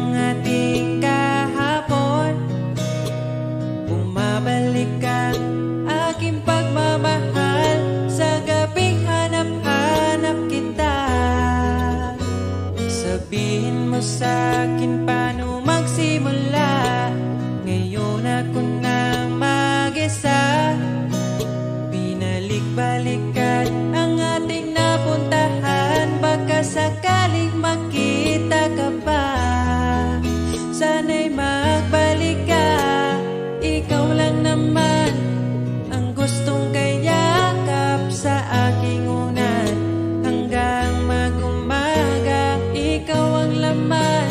ng ating kahapon. Bumabalik ang aking pagmamahal sa gabing hanap-hanap kita. Sabihin mo sa'kin paano magsimula. Ngayon ako na mag-isa. Binalik-balikan ang ating napuntahan. Baka sakaling makita ka pa. Sana'y magbalik ka. Ikaw lang naman ang gustong kayakap sa aking unan. Hanggang mag-umaga, ikaw ang laman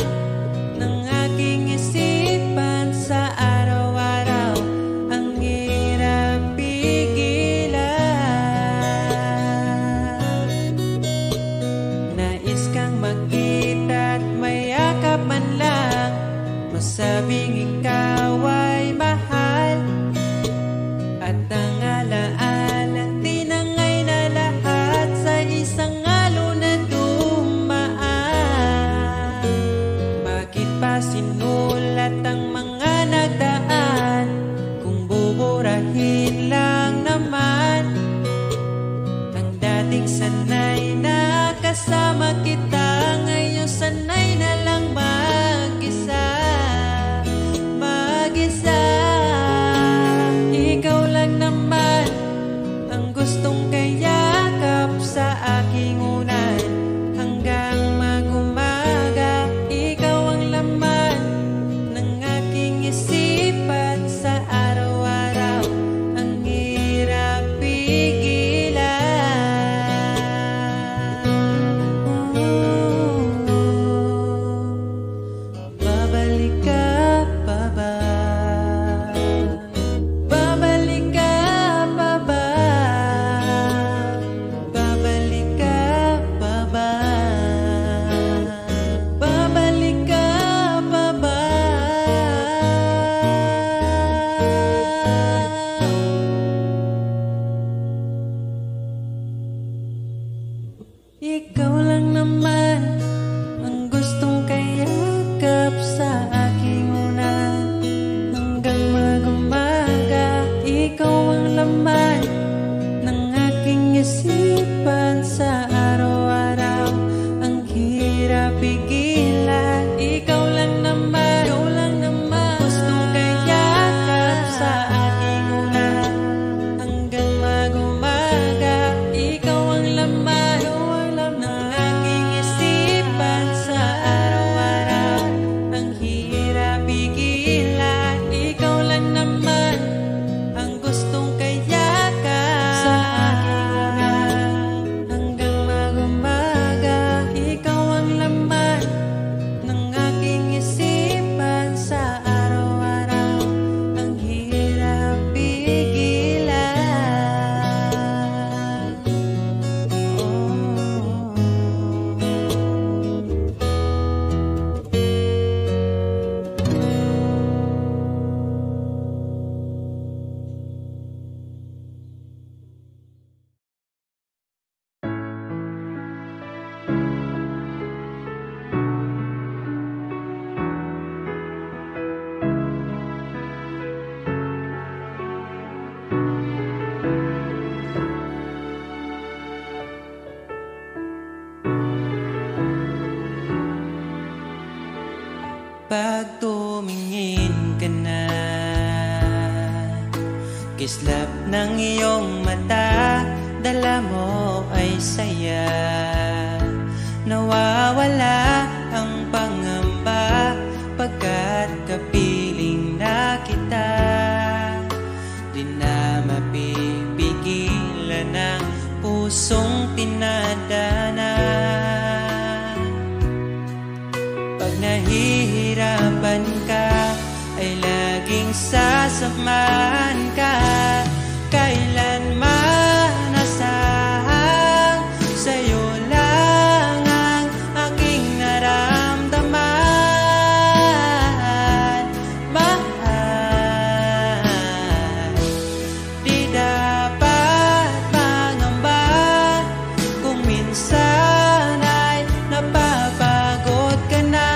ng aking isipan sa araw-araw. Ang hirap pigilan. Nais kang makita at mayakap man lang. Masabing ikaw ay mahal. At ang alaala tinangay na lahat sa isang alon na dumaan. Bakit pa sinulat ang mga nagdaan kung buburahin lang naman ang dating sanay na kasama kita. Ngayon sanay na lang mag-isa. Mag-isa. Ikaw lang naman ang gustong kayakap sa aking unan. Hanggang mag-umaga, ikaw ang laman ng aking isipan sa araw-araw. Ang hirap pigilan. Babalik ka pa ba? Babalik ka pa ba? Babalik ka pa ba? Babalik ka pa ba? Ikaw lang naman ang gustong kayakap sa aking unan. Hanggang mag-umaga, ikaw ang laman ng aking isipan sa araw-araw. Ang hirap pigilan. Ikaw lang naman gustong kayakap sa aking unan. Hanggang mag-umaga, ikaw ang laman ng aking isipan sa araw-araw. Ang hirap pigilan. Ikaw lang naman ang gustong kayakap sa aking unan. Hanggang mag-umaga, ikaw ang laman ng aking isipan sa araw-araw. Ang hirap pigilan. Pag tumingin ka na, kislap ng iyong mata, dala mo ay saya. Nawawala ang pangamba pagkat kapiling na kita. Di na mapipigilan ang pusong tinadana. Pag nahihirapan ka, ay laging sasamahan ka. Kailanman asahang sa'yo lang ang aking naramdaman. Mahal, di dapat mangamba kung minsan ay napapagod ka na.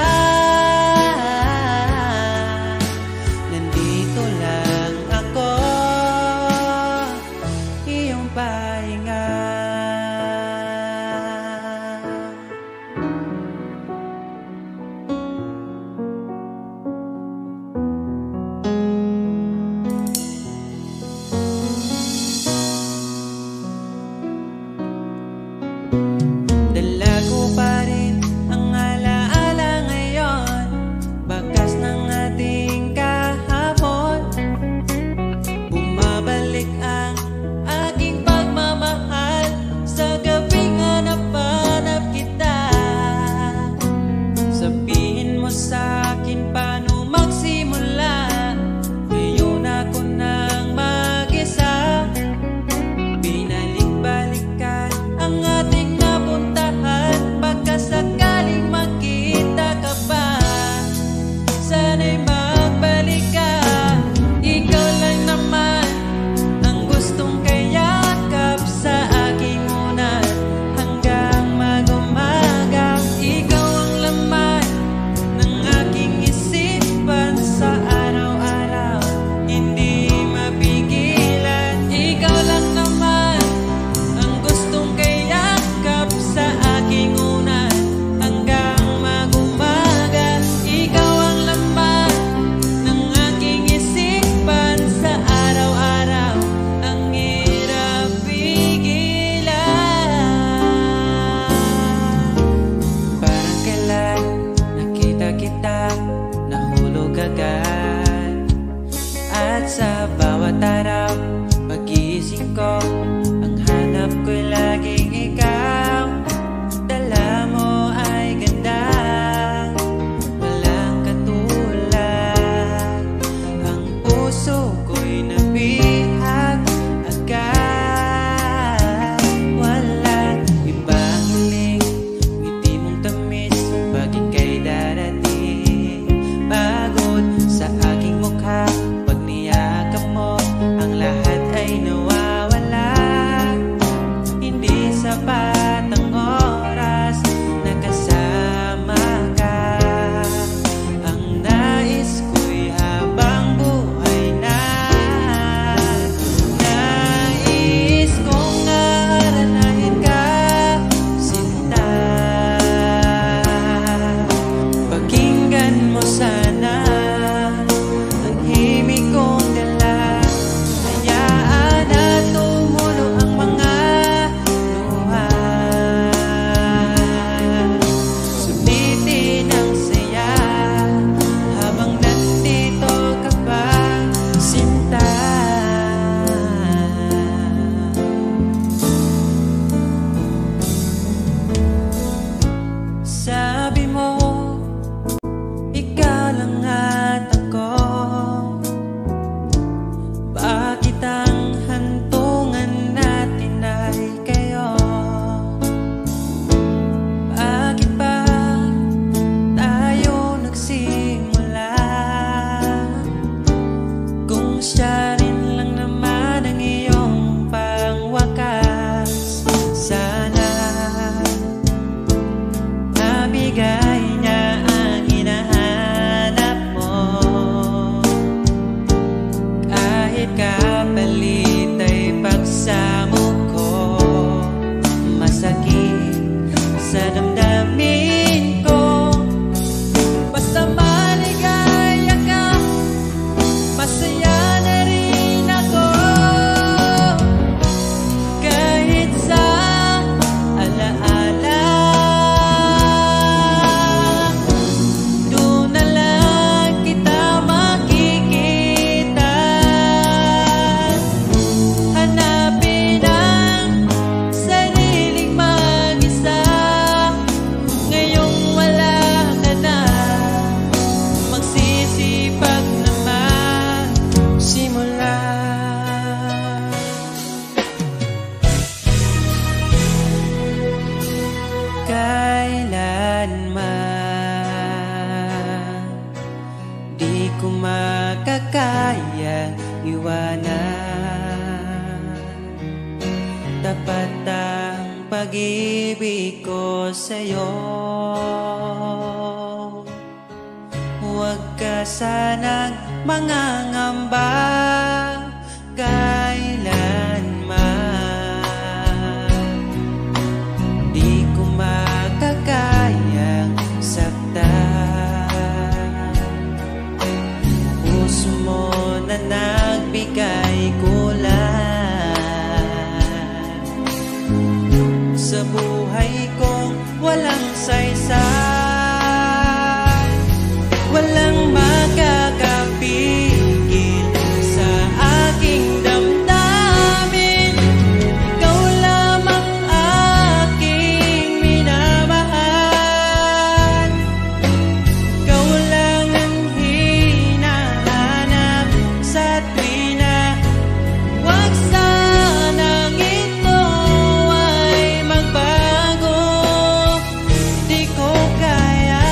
kita nahulog agad. At sa bawat araw, pag-iisip ko, ang hanap ko'y laging ikaw. Dala mo ay ganda, walang katulad. Ang puso ko'y nabihag agad. Walang ibang hiling, ngiti mong tamis pag ika'y darating. Pagod sa aking mukha, pag niyakap mo, ang lahat ay nawawala. Hindi sapat ang oras na kasama ka. Ang nais ko'y habang buhay na. Nais kong aranahin ka, sinta. Pakinggan mo sana ang himig kong dala. Hayaan na tumulo ang mga luha. Sulitin ang saya habang nandito ka pa, sinta. Sabi mo, ikaw lang at ako. Bakit ang hantungan natin ay kayo? Bakit ba tayo nagsimula? Kung siya rin lang naman ang iyong pangwakas. Sana nabigay niya ang hinahanap mo. Kahit kapalit ay pagsamo ko, masakit sa damdamin ko. Basta maligaya ka, masaya na rin ako. Kahit sa alaala, doon na lang kita makikita. Hanapin ang sariling mag-isa. Ngayong wala ka na, magsisipag na magsimula. Kailanman di ko makakaya iwanan. Tapat ang pag-ibig ko sa'yo. Huwag ka sanang mangangamba kailanman. Di ko makakayang saktan. Puso mo na nagbigay kulan sa buhay kong walang saysay. Walang makakapigil sa aking damdamin. Ikaw lamang aking minamahal. Ikaw lang ang hinahanap sa tuwina. Huwag sanang ito ay magbago. Di ko kaya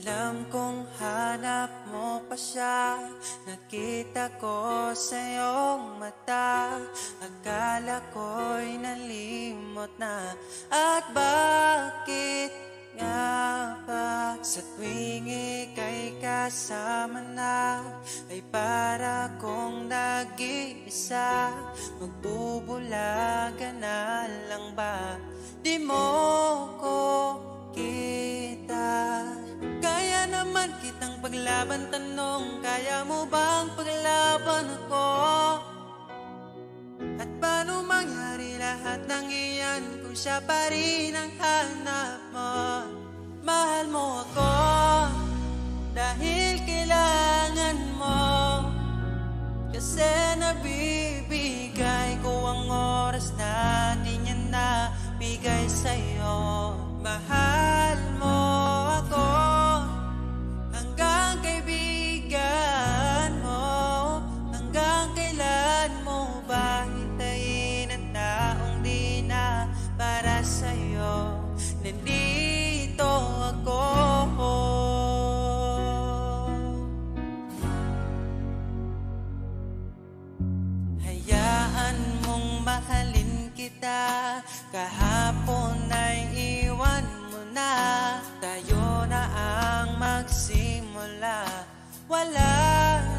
Alam kong hanap mo pa siya, nakita ko sa iyong mata. Akala ko'y nalimot na, at bakit nga ba sa tuwing ika'y kasama na, ay para kong nag-iisa? Magbubulaga na lang ba? Di mo ko kita. Kaya naman kitang paglaban, tanong, kaya mo bang paglaban ako? At paano mangyari lahat ng iyan kung siya pa rin ang hanap mo? Mahal mo ako dahil kailangan mo, kasi nabibigay ko ang oras na di niya nabigay sa'yo. Mahal mo ako hanggang kaibigan mo. Hanggang kailan mo ba hintayin ang taong di na para sa'yo? Nandito ako. Hayaan mong mahalin kita, kahapon ay iwan mo na. Tayo na ang magsimula, wala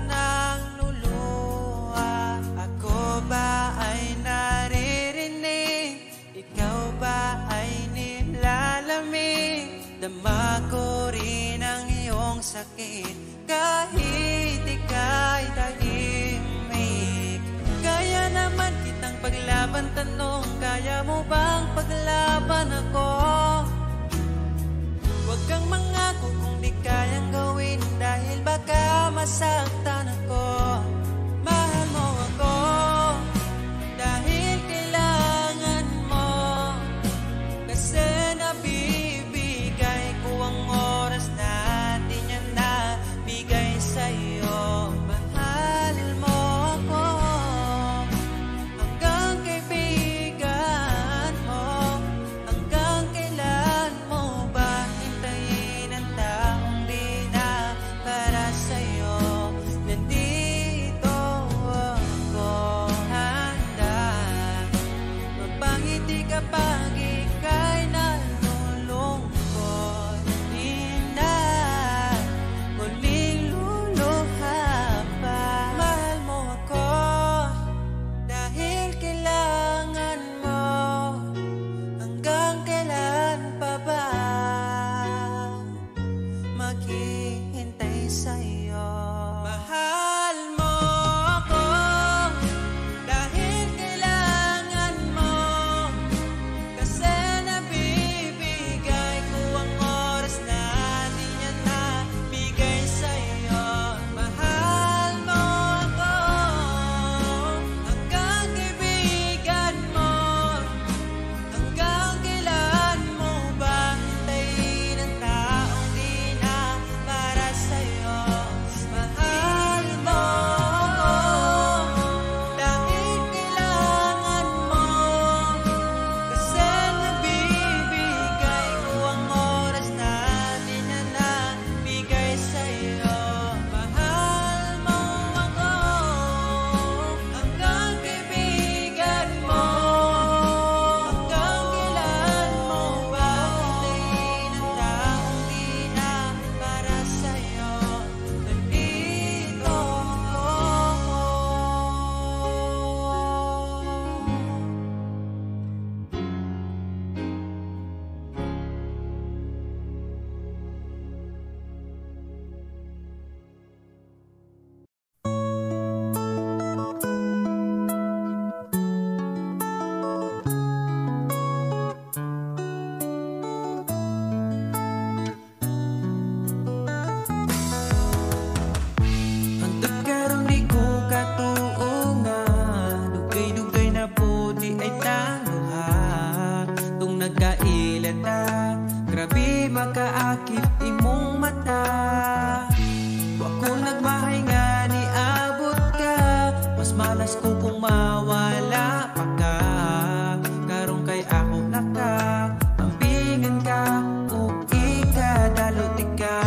nang luluha. Ako ba ay naririnig? Ikaw ba ay nilalamig? Dama ko rin ang iyong sakit kahit ika'y tahimik. Kaya naman kitang paglaban, tanong, kaya mo bang paglaban ako? Huwag kang mangako kung di kayang gawin, dahil baka masaktan ako. Mahal mo ako dahil kailangan mo, kasi nabibigay ko ang oras na di niya nabigay sa'yo. Mahal mo ako hanggang kaibigan mo. Hanggang kailan mo ba hintayin ang taong di na para sa'yo? Nandito ako, handa mapangiti kapag ika'y nalulungkot. Di na muling luluha pa. Mahal mo ako dahil kailangan mo. Hanggang kailan pa ba maghihintay sa'yo? Mahal mo ako dahil kailangan mo, kasi nabibigay ko ang oras na di niya nabigay sa'yo. Mahal mo ako hanggang kaibigan mo. Hanggang kailan mo ba hintayin ang taong di na para sa'yo? Mahal mo ako dahil kailangan mo, kasi nabibigay ko ang oras na di na nabigay sa'yo. Mahal mo ako hanggang kaibigan mo. Hanggang kailan mo ba hintayin ang taong di na para sa'yo? Nandito ako. Hanggang karon di ko katuungan, dugay-dugay na po di ay tanuha. Tung nagkailan na, grabe makaakit imong mata. Wa ko nagmahay nga ni abot ka, mas malas ko kung mawala pa ka. Karong kay ako naka, ambingan ka, o ikadalot ka.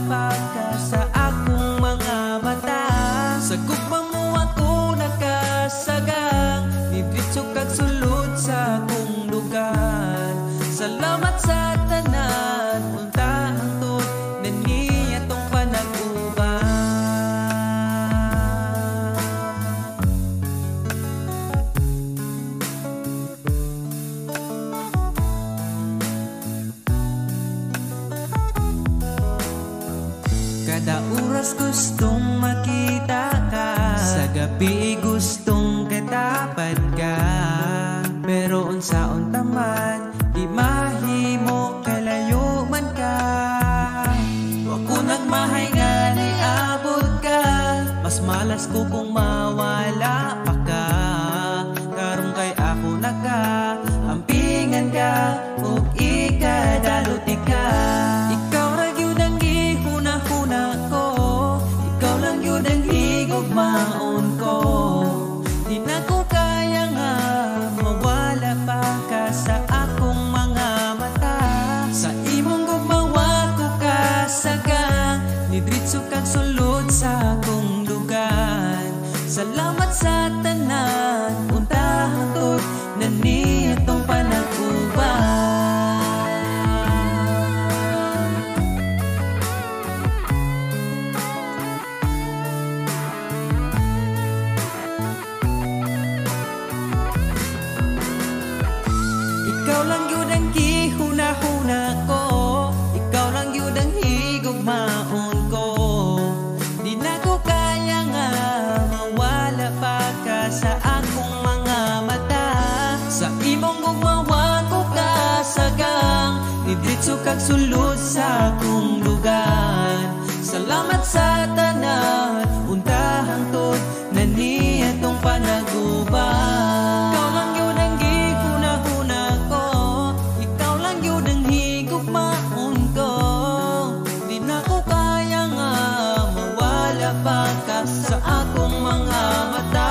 pa ka sa akong mga mata. Sa gugma mo ako nakasagang, nidritso kag sulod sa akong lugar. Salamat sa tanan, untahang tod na niya tong panag-uban. Kada oras gustong makita ka, sa gabi gustong katapad ka. Pero unsaon taman, di mahimo kalayo man ka. Wa ko nagmahay nga niabot ka, mas malas ko kung mawala pa ka. Karon kay ako naka ampingan ka, ug ikadalot ka. Ikaw ra gyud ang gihuna-huna ko, ikaw lang gyud ang higugmaon ko. Di na ko kaya nga mawala pa ka sa akong mga mata. Sa imong gugmawa ko kasagang, nidritso kag sulod sa akong lugar. Salamat sa tanan, untahang tod na niya tong panag-uban. Ikaw lang yun ang gihuna-huna ko, ikaw lang yun ang higugmaon ko. Di na ko kaya nga mawala pa ka sa akong mga mata. Sa imong gugmawa ko kasagang, nidritso kag sulod sa akong lugar. Salamat sa tanan, untahang tod na niya tong panag-uban. Ikaw lang yun ang gihuna-huna ko, ikaw lang yun ang higugmaon ko. Di na ko kaya nga mawala pa ka sa akong mga mata.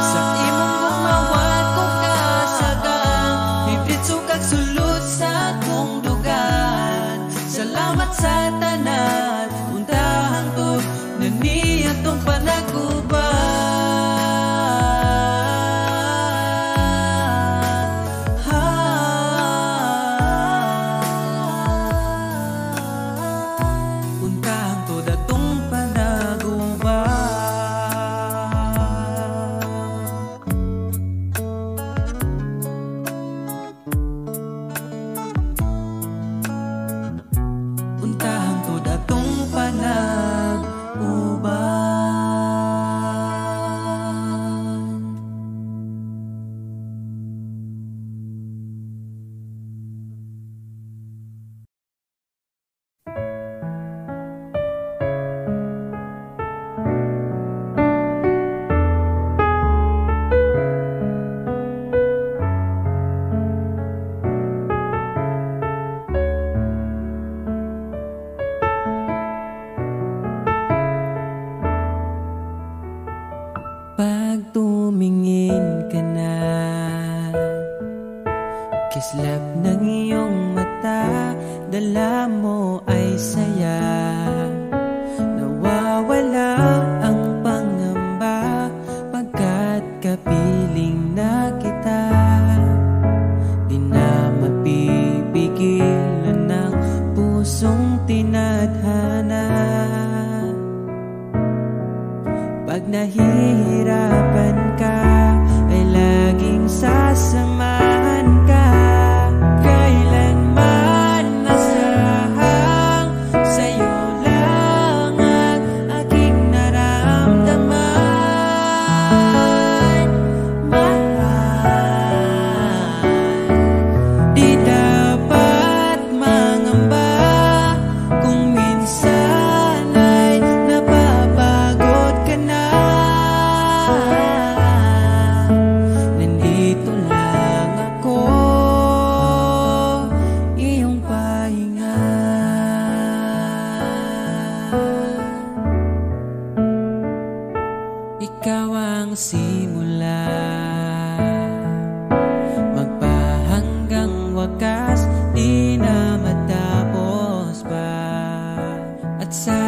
Sa imong gugmawa ko kasagang, nidritso kag sulod sa akong lugar. Salamat sa tanan, untahang tod na niya tong panag-uban. Untahang tod atong panag-uban. Untahang tod atong panag-uban. Pag tumingin ka na, kislap ng iyong mata, dala mo ay saya. Nawawala ang pangamba, pagkat kapiling na kita. Di na mapipigilan ng pusong tinadhana. Pag nahihirapan ka, ay laging sasamahan ka. Kailanman nasahang sa'yo lang ang aking naramdaman. Mahal, di dapat mangamba kung minsan ay napapagod ka na. Nandito lang ako, iyong pahinga. Ikaw ang simula, magpahanggang wakas, di na matapos pa. At sa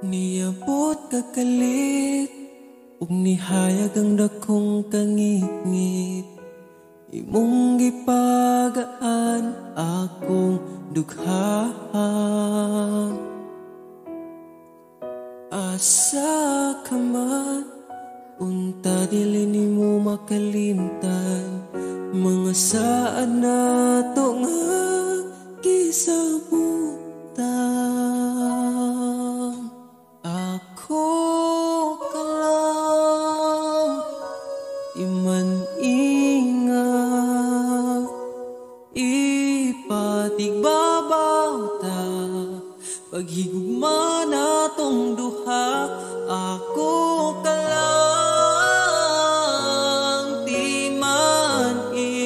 Niabot kakalit ug nihayag ang dakong kangit-ngit. Imong gipagaan akong dugha. Asa ka man, unta dili nimo makalimtan mga saad nato nga gisabutan. Ako ka lang iman-ingat, ipatigbabaw ta paghigugma natong duha. Ako ka lang timan-i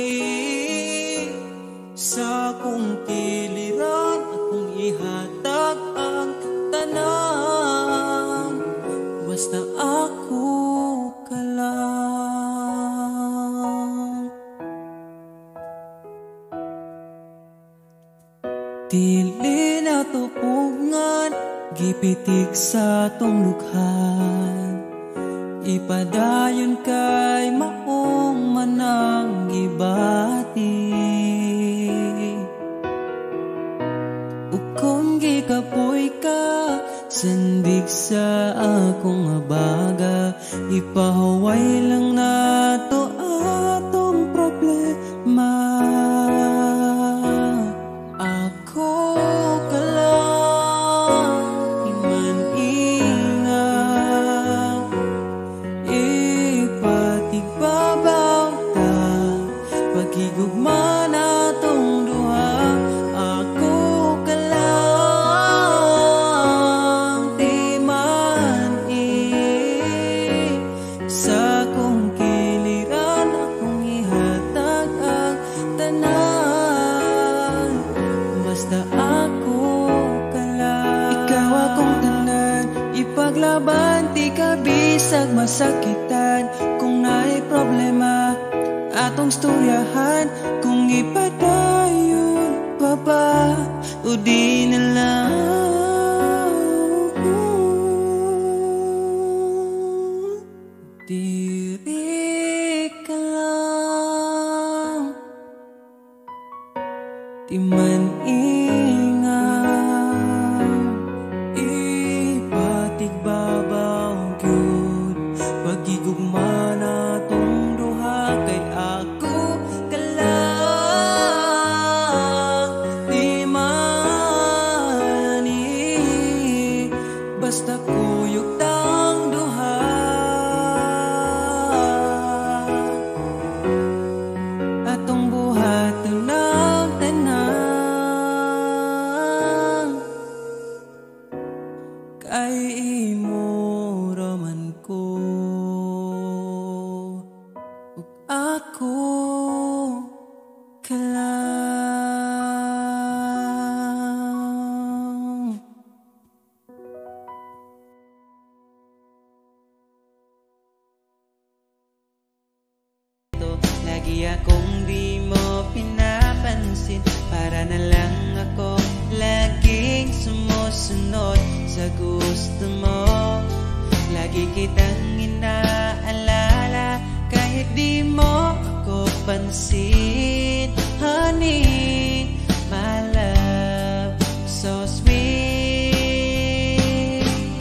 sa kong kiliran, akong ihatag ang tanan, basta ako ka lang. Dili na tupungan, gipitik sa tong lukhan, ipadayon kay maong manang gibati. Ug kung gikapoy ka, sandig sa akong abaga, ipahuway lang nato atong problema. Ako ka lang iman-ingat, ipatigbabaw ta paghigugma natong duha. Ako ka lang timan-i sa kong kiliran, akong ihatag ang tanan, basta ako ka lang. Ikaw akong tanan, ipaglaban, di ka bisag masakitan. Kung naay problema atong storyahan, kung ipadayon pa ba o di na lang. Diri ka lang timan-ingat, ipatigbabaw gyud paghigugma natong duha. Kay ako ka lang timan-i basta kuyog tang duha. Atong buhaton ng tanan, kay imo raman ko ug ako ka lang. Lagi akong di mo pinapansin, para na lang ako laging sumusunod sa gusto mo. Lagi kitang inaalala kahit di mo ako pansin. Honey, my love, so sweet.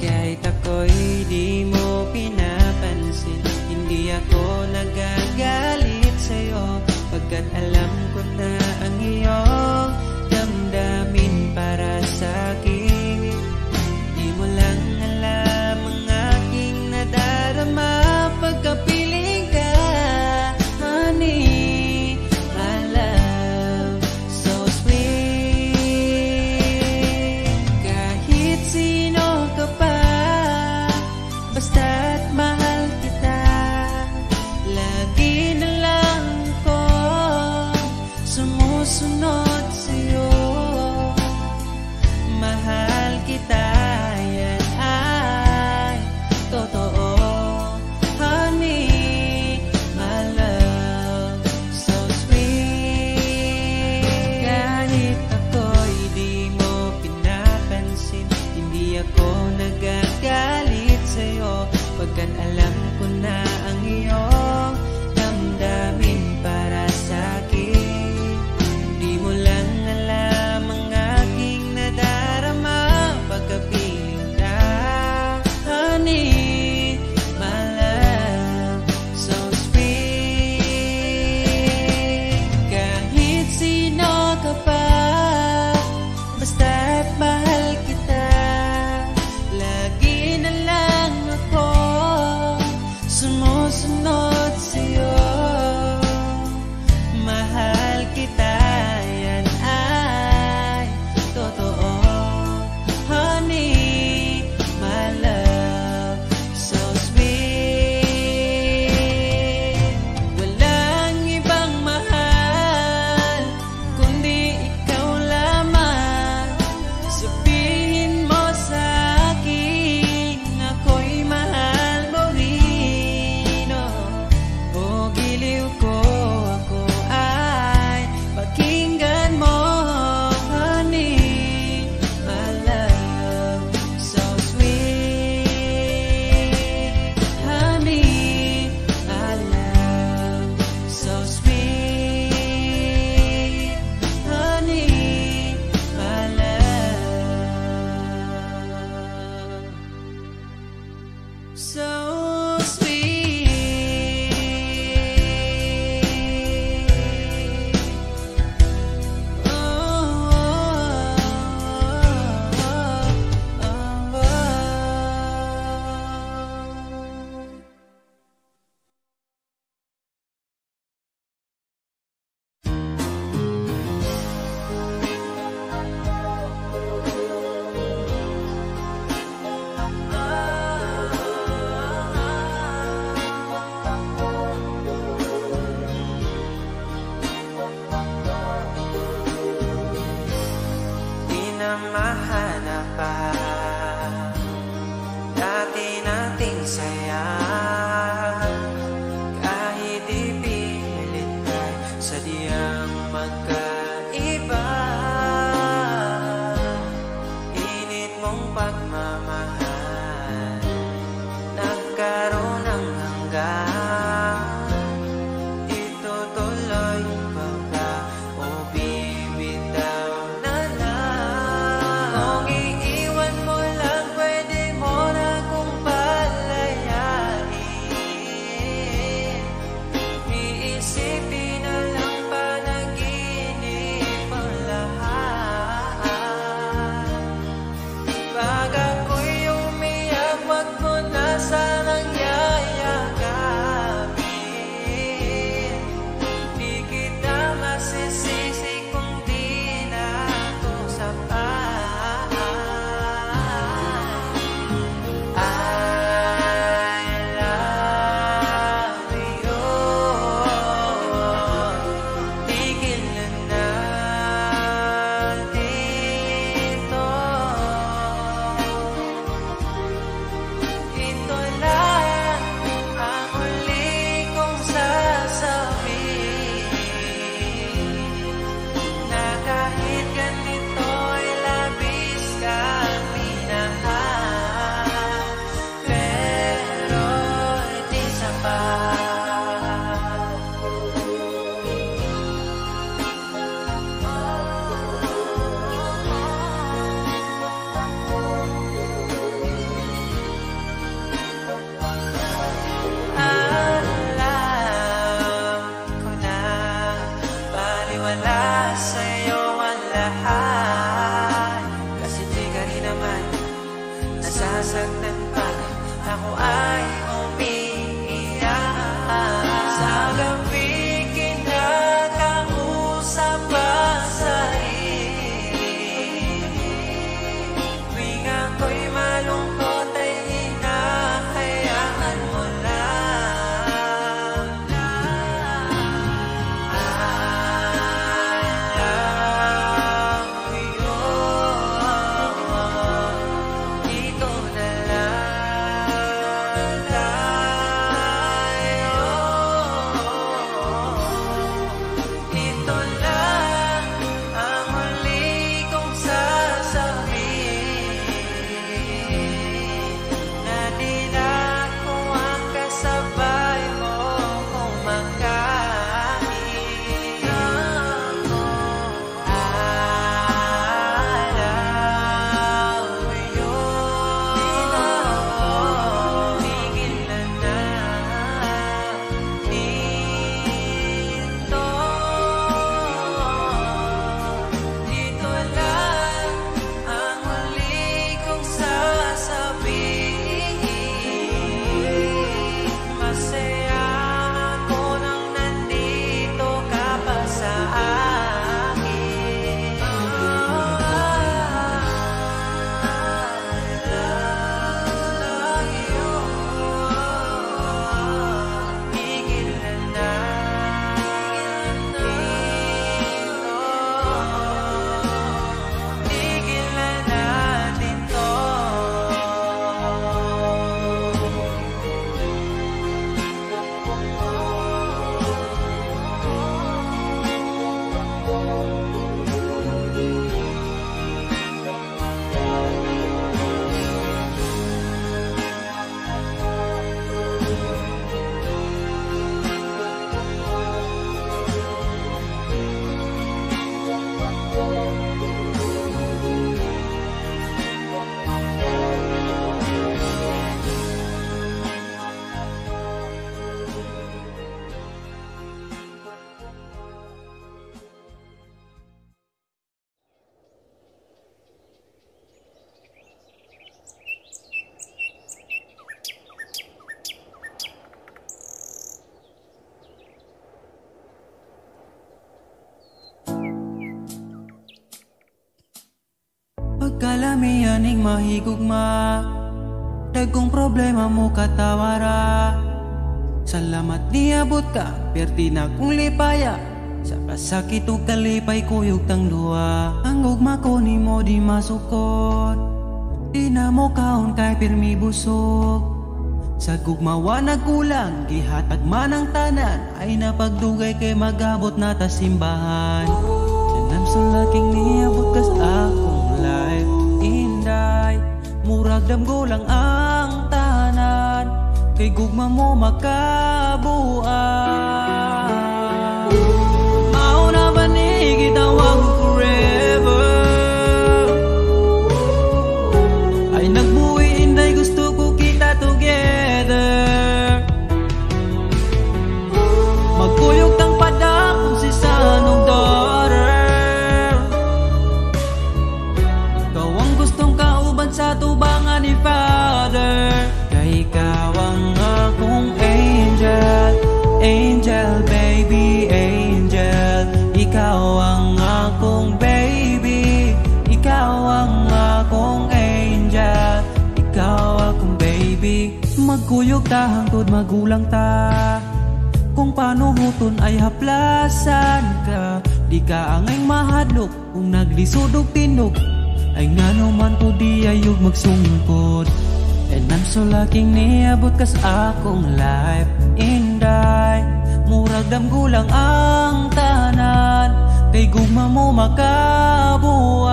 Kahit ako'y di mo pinapansin, hindi ako nagagalit sa'yo, pagkat alam ko na ang iyong damdamin para sa'kin. Di mo lang alam ang aking nadarama pagkapiling ka. Honey, my love, so sweet. Kahit sino ka pa, basta't mahal kita, lagi na lang ko sumusunod sa'yo. Mahal kita, yan ay totoo. Honey, my love, so sweet. Kahit ako'y di mo pinapansin, hindi ako nag mahanap pa dati nating saya. Kahit ipilit ay sadyang magkaiba. Init mong pagmamahal nagkaroon ng hanggan. Itutuloy pa ba o bibitaw na lang? Kung iiwan mo lang, pwede mo na kung palayain. Iisipin na lang panaginip ang lahat. Pag ako'y umiyak, wag mo na sanang yayakapin. Di kita masisisi kung di na ako sapat. I love you. Tigil na natin to. Ito lang ang huli kong sasabihin, na kahit ganito ay labis kang minahal, pero di sapat. Alam ko na baliwala sa'yo ang lahat, kasi di ka rin naman nasasaktan pag ako ay umiiyak. Sa gabi kinakausap pa sa'yo, tuwing ako'y malungkot ay hinahayaan mo lang. I love you. Dito na lang tayo. Ito lang ang huli kong sasabihin, na di na ako ang kasabay mo kumakain. Ako, I love you. Tigil na dito. Dito lang ang huli kong sasabihin. Masaya ako nang nandito ka pa sa akin. I love you. Tigil na dito. Tigil na natin to. Pagkalamihan ning mahigugma, dagkong problema mo katawara. Salamat niabot ka, perti na kong lipaya. Sa Sakit o kalipay kuyog tang duwa. Ang ugma ko ni mo di masukot. Di na mo kaon kay pirmi busog. Sa gugmawa nagkulang, gihatag man ang tanan. Ay napagdugay kay magabot na ta simbahan. And I'm so lucky niabot kas akong life. Inday, murag damgo lang ang tanan. Kay gugma mo makabuan. Gitawag forever. Ay nagbuhi inday gusto ko kita together. Magkuyog tang padakong si sanong daughter. Ikaw ang gustong kauban sa tubangan ni Father. Kay ikaw ang akong angel. Angel baby, angel. Ikaw ang akong baby. Ikaw ang akong angel. Ikaw akong baby. Magkuyog ta hangtod magulang ta. Kung paano huton ay haplasan ka. Di ka angay mahadlok kung naglisod og tinog. Ay ngano man ko di ayog magsungkod. And I'm so lucky niabot kas akong life. Inday, murag damgulang ang tanan. Kay gugma mo makabuang.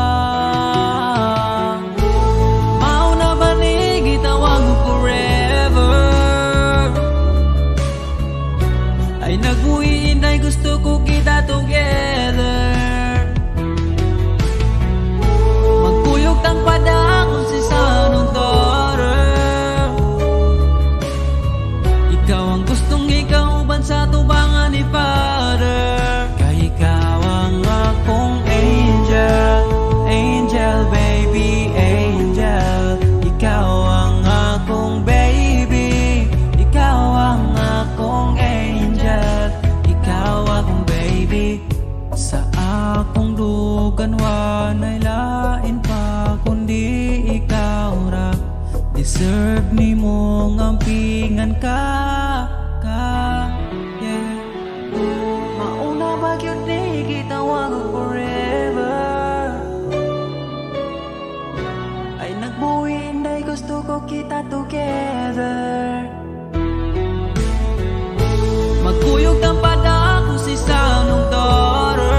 Mao na ba ni gitawag forever. Ay nagbuhi inday gusto ko kita together. Magkuyog tang padakong si sanong daughter. Ikaw ang gustong ikauban sa tubangan ni Father. Kay ikaw ang akong angel. Angel baby, angel. Ikaw ang akong baby. Ikaw ang akong angel. Ikaw akong baby. Sa akong dugan wanay lain pa kundi ikaw ra. Deserve ni mong ampingan ka. Yeah. Mauna ba yun ni gitawag forever. Ay nagbuhi inday gusto ko kita together. Magkuyog kang padako si sanong daughter.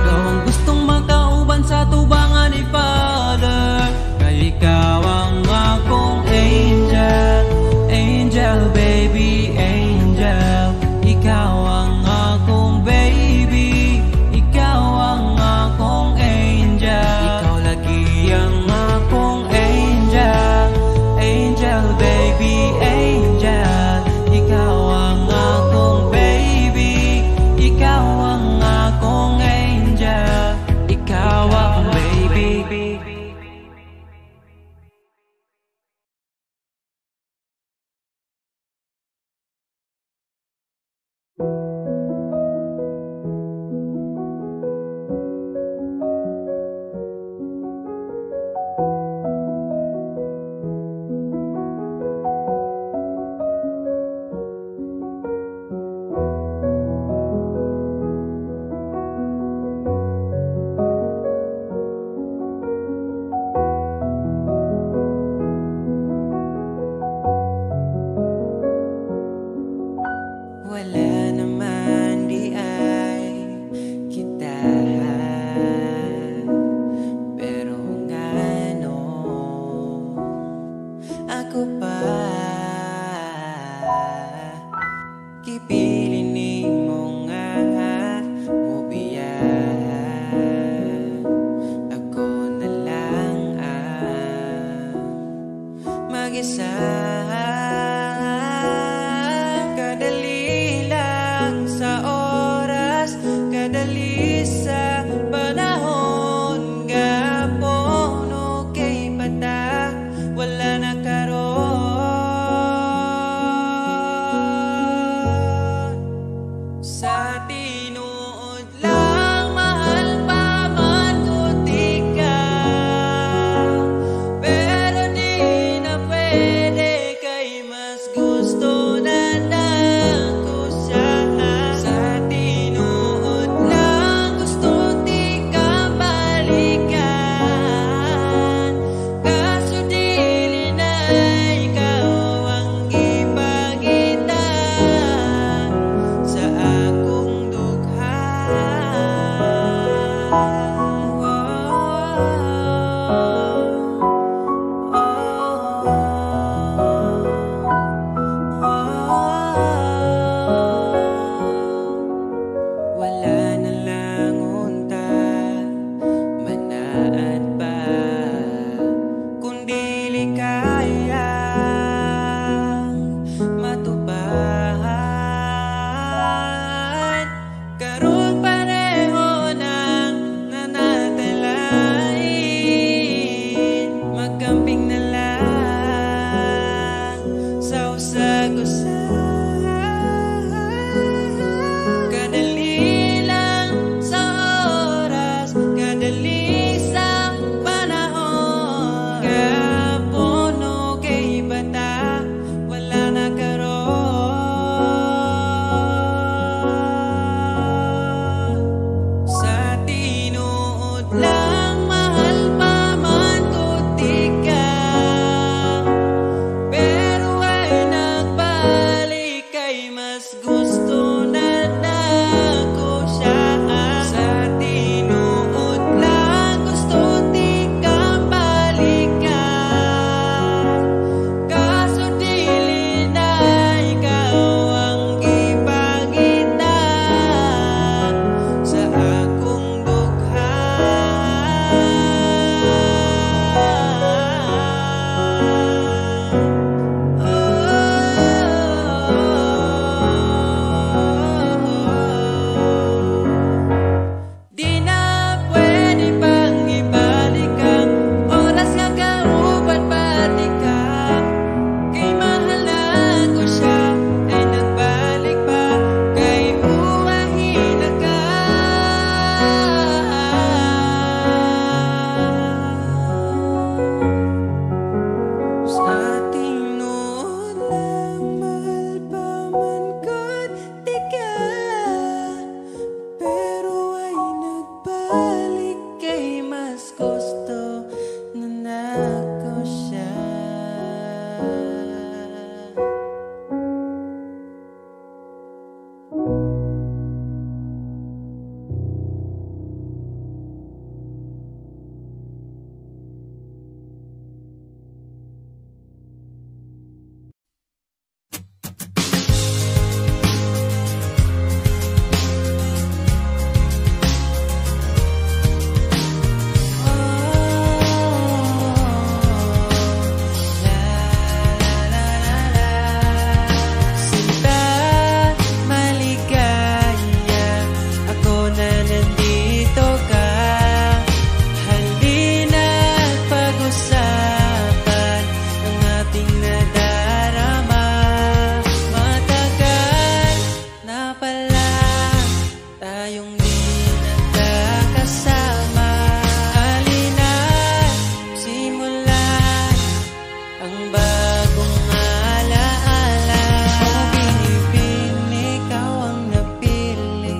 Ikaw ang gustong makauban sa tubangan ni Father. Kay ikaw ang akong angel. Angel baby, angel. Ikaw ang akong baby. Ikaw ang akong angel. Ikaw lagi ang akong angel. Angel baby, angel. Ikaw ang akong baby. Ikaw ang akong angel. Ikaw akong baby. Wala naman di ay kita. Pero ngano ako pa kipili ni mo nga mo biyan. Ako na lang ang mag-isa. Kadali lang sa oras, kadali sa panahon. Gapon okay bata, wala na karon. Sa tinuod lang mahal pa man ko ikaw. Pero di na pwede kay mas gusto na ako siya. tayong di nagkakasama. Halina't simulan ang bagong alaala. Ako binibini, ikaw ang napili,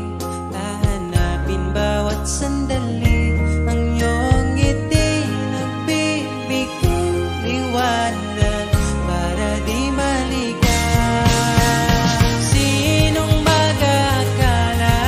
hahanapin bawat sandali. Ang iyong ngiti nagbibigay liwanag para di maligaw. Sinong mag-aakala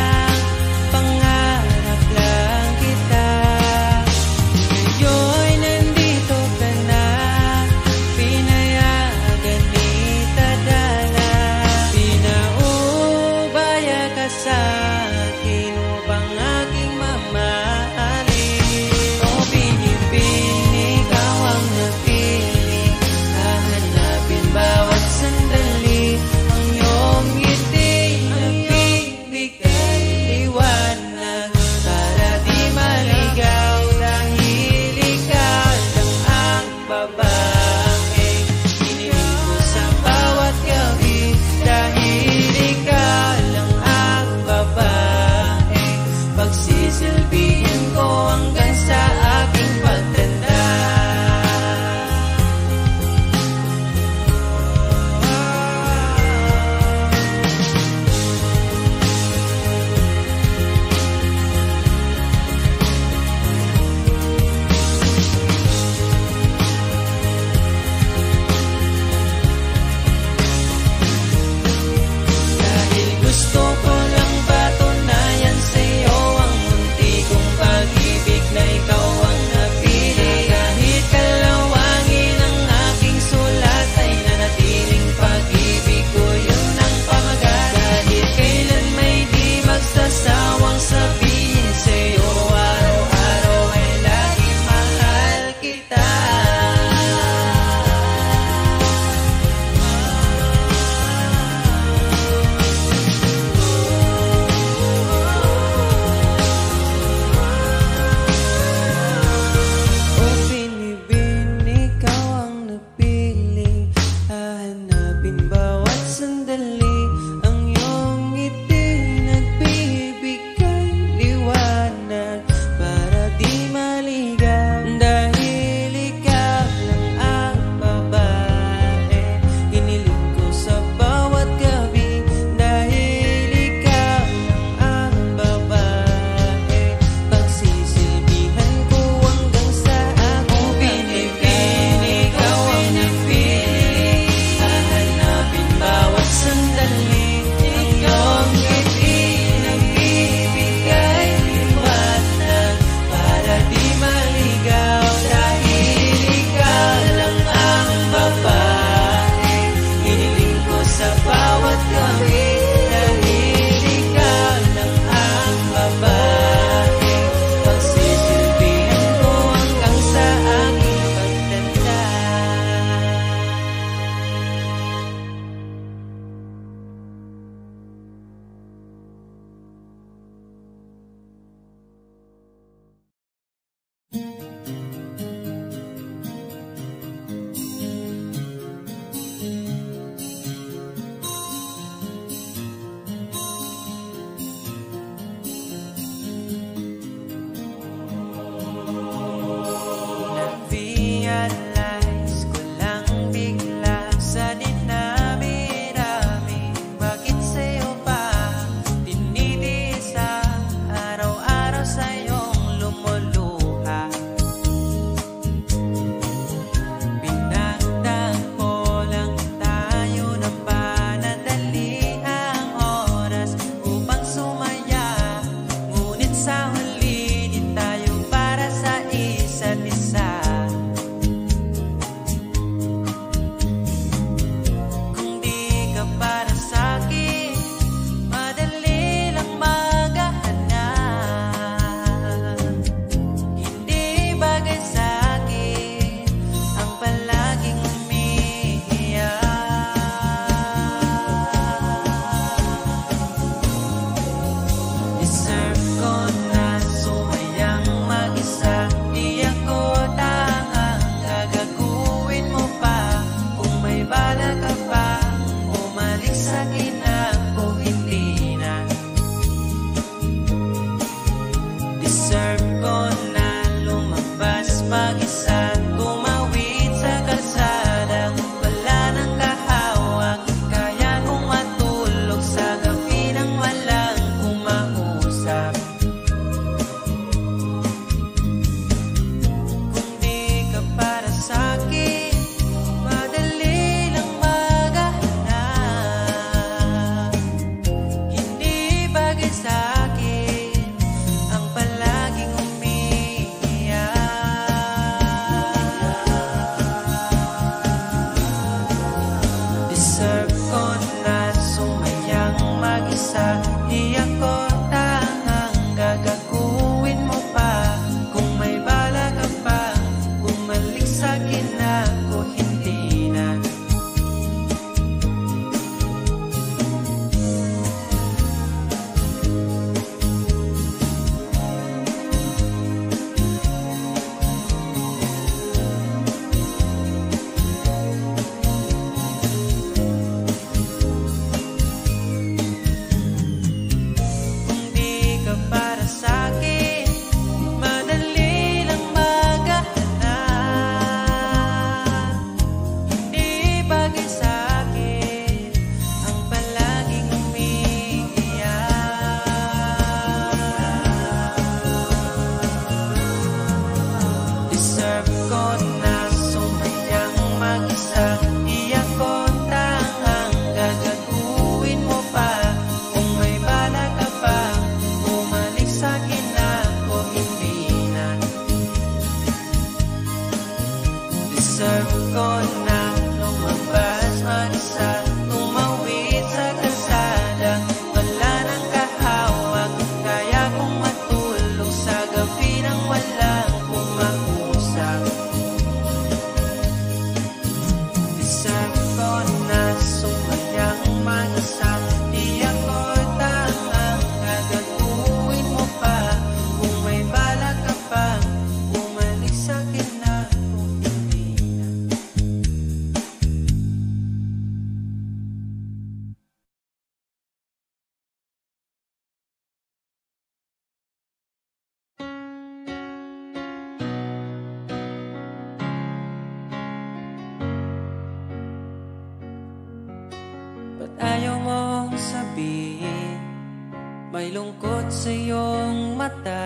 May lungkot sa iyong mata,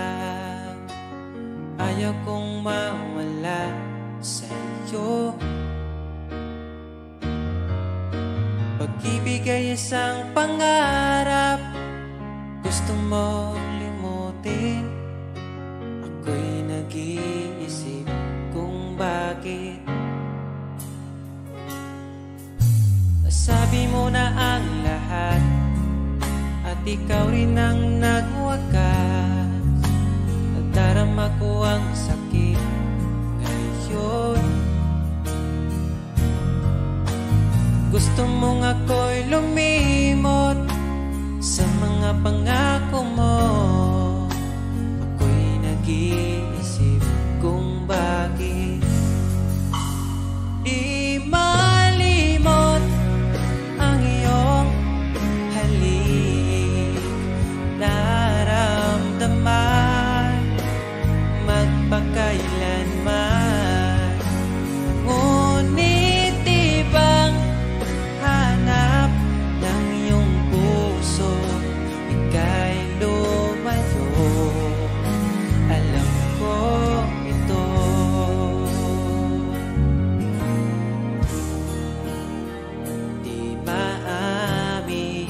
ayaw kong mawala sa iyo. Pag-ibig ay isang pangarap, gusto mo limutin. Ako'y nag-iisip kung bakit. Nasabi mo na ang lahat at ikaw rin ang nagwakas. Nadarama ko ang sakit ngayon. Gusto mong ako'y lumimot sa mga pangako mo. Ako'y nag-iisip kung bakit di malimot ang iyong halik. Naramdaman magpakailanman, ngunit ibang hanap ng iyong puso, ika'y lumayo. Alam ko ito. Di maamin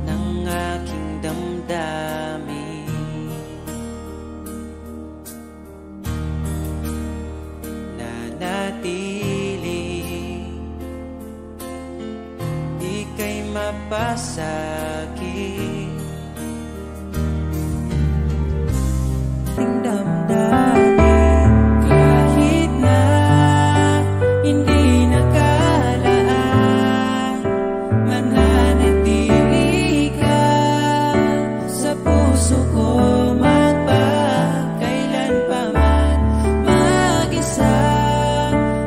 ng aking damdamin, nanatili, ika'y mapasakit. Ating damdamin kahit na hindi nakalaan, mananatili ka sa puso ko magpakailanpaman. Mag-isa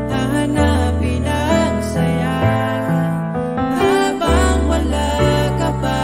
hahanapin ang saya habang wala ka pa.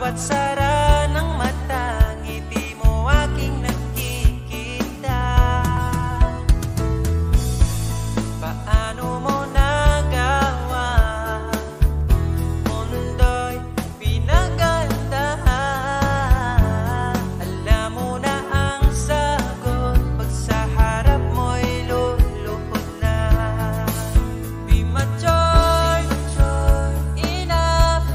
bawat sara ng mata, ngiti mo aking nakikita. Paano mo nagawa? Mundo'y pinagandahan. Alam mo na ang sagot, pag sa harap mo'y luluhod na. Di mature enough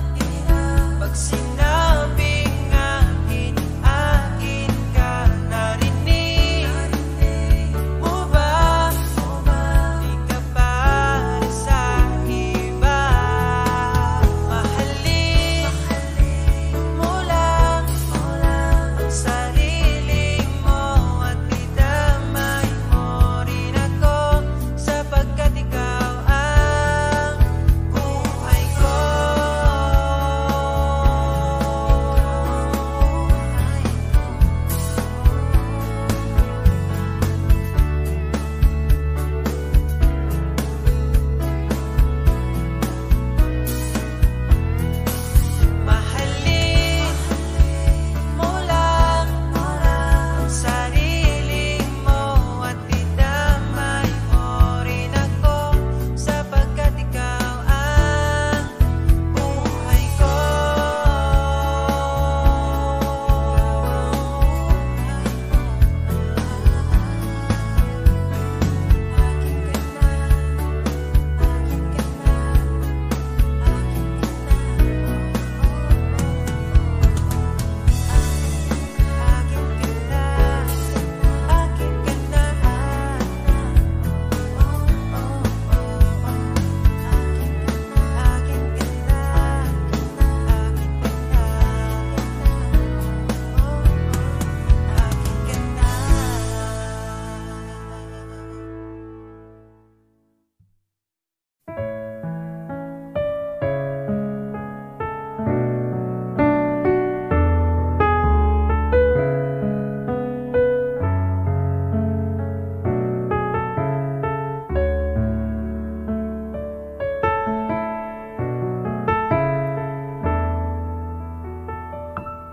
pag sinabing akin, akin ka. Narinig mo ba? Di ka para sa iba. Mahalin mo lang ang sarili mo at idamay mo rin ako, sapagkat ikaw ang buhay ko. Mahalin mo lang ang sarili mo at idamay mo rin ako, sapagkat ikaw ang buhay ko.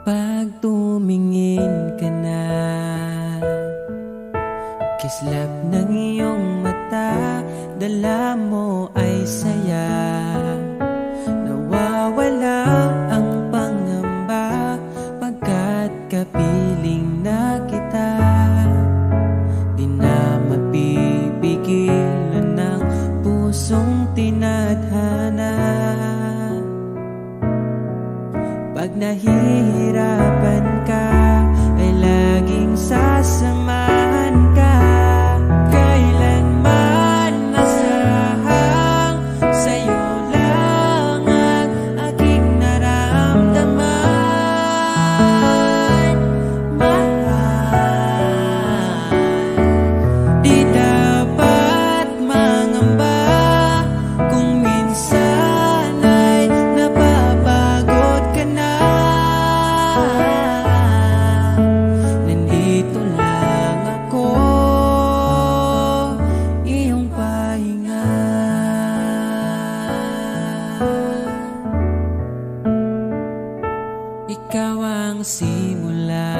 Pag tumingin ka na, kislap ng iyong mata, dala mo ay saya. Nawawala ang pangamba, pagkat kapiling na kita. Di na mapipigilan ng pusong tinadhana. Pag nahihirapan ka, ay laging sasamahan ka. Kailanman nasahang sa'yo lang ang aking naramdaman. Mahal, di dapat mangamba kung minsan ay napapagod ka na. Nandito lang ako, iyong pahinga. Ikaw ang simula